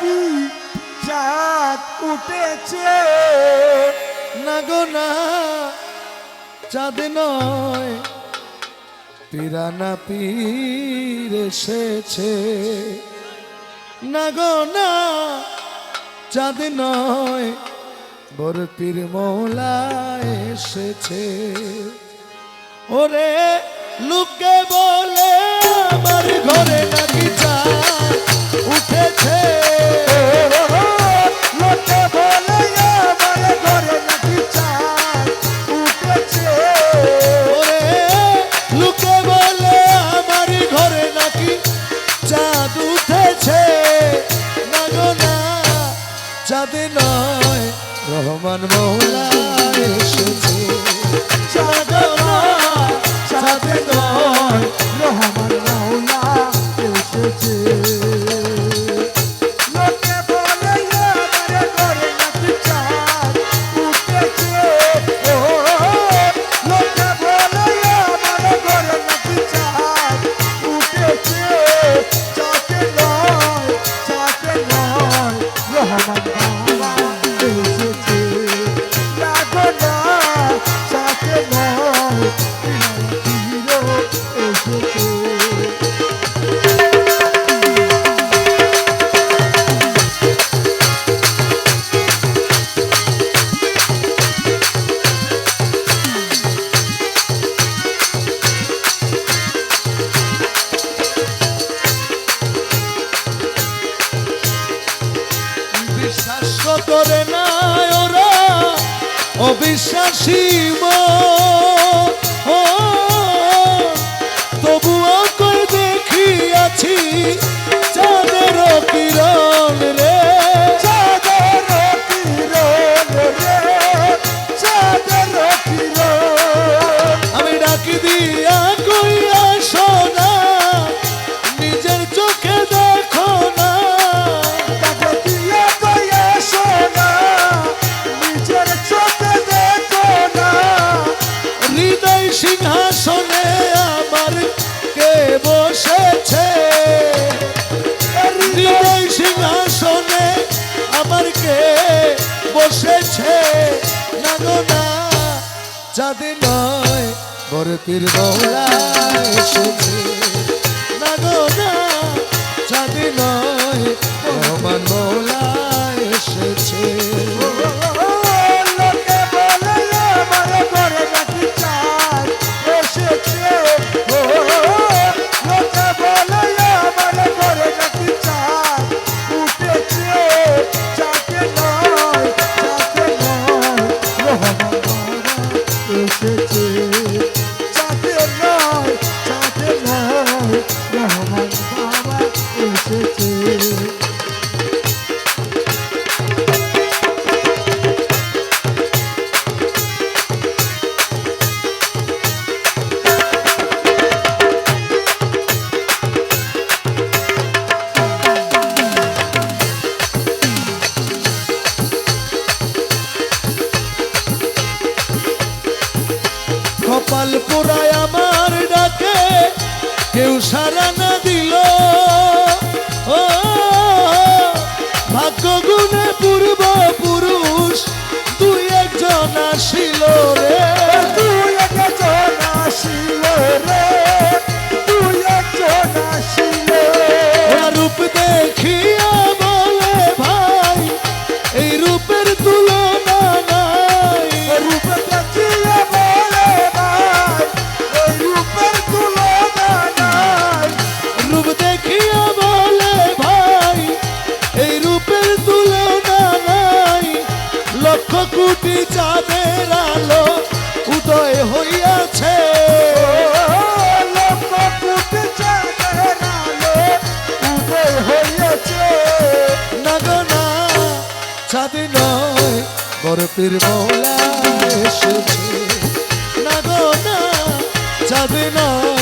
নাকি চাঁদ উঠেছে। না গো না চাঁদ নয় পিরানা পীর এসেছে। না গো না চাঁদ নয় বড় পীর মৌলা এসেছে। ওরে লোকে বলে আমার ঘরে নাকি চাঁদ উঠেছে। লোকে বলে আমার ঘরে নাকি চাঁদ উঠেছে। ওরে লোকে বলে আমার ঘরে নাকি চাঁদ উঠেছে। না গো না চাঁদ নয় রহমান মৌলা এসেছে। চাঁদ নয় চাঁদ নয় রহমান মৌলা এসেছে। লোকে বলে আমার ঘরে নাকি চাঁদ উঠেছে। লোকে বলে আমার ঘরে নাকি চাঁদ উঠেছে। চাঁদ নয় রহমান মৌলা এসেছে। লাগো না চাঁদ নয় পীর এসেছে। বিশ্বাস করে না ওরা অবিশ্বাসী তবুও করে দেখিয়াছি চাঁদের কিরণ রে। চাঁদের কিরণ রে চাঁদের কিরণ। আমি ডাকি দিয়া কইয়া শোনা নিজের চোখে দেখো না। তাকে দিয়ে কইয়া শোনা নিজের চোখে দেখো না। হৃদয় সিংহাসনে আমার কে বসেছে। হৃদয় সিংহাসনে আমার কে বসেছে। না গো না চাঁদ নয় বড় পীর মৌলা এসেছে। না গো না চাঁদ নয় রহমান মৌলা এসেছে। লোকে বলে আমার ঘরে নাকি চাঁদ এসেছে। লোকে বলে আমার ঘরে নাকি চাঁদ উঠেছে। চাঁদ নয় রহমান মৌলা এসেছে। চাঁদ নয় রহমান বাবা এসেছে। কপাল পোড়ায় আমার ডাকে কেউ সারা না দিল। ও ভাগ্য গুণে পূর্ব পুরুষ দুই একজন আসিল রে। তুই একজন আসিল রে তুই একজন আসিল। ওরা রূপ দেখিয়া বলে ভাই এই রূপের তুলনা নাই। রূপ দেখিয়া বলে ভাই এই রূপের তুলনা নাই। রূপ দেখিয়া বলে ভাই এই রূপের তুলনা নাই। লক্ষ কোটি চাঁদের আলো উদয় হইয়াছে। লক্ষ কোটি চাঁদের আলো উদয় হইয়াছে। না গো না চাঁদ নয় বড় পীর মৌলা এসেছে। না গো না চাঁদ নয়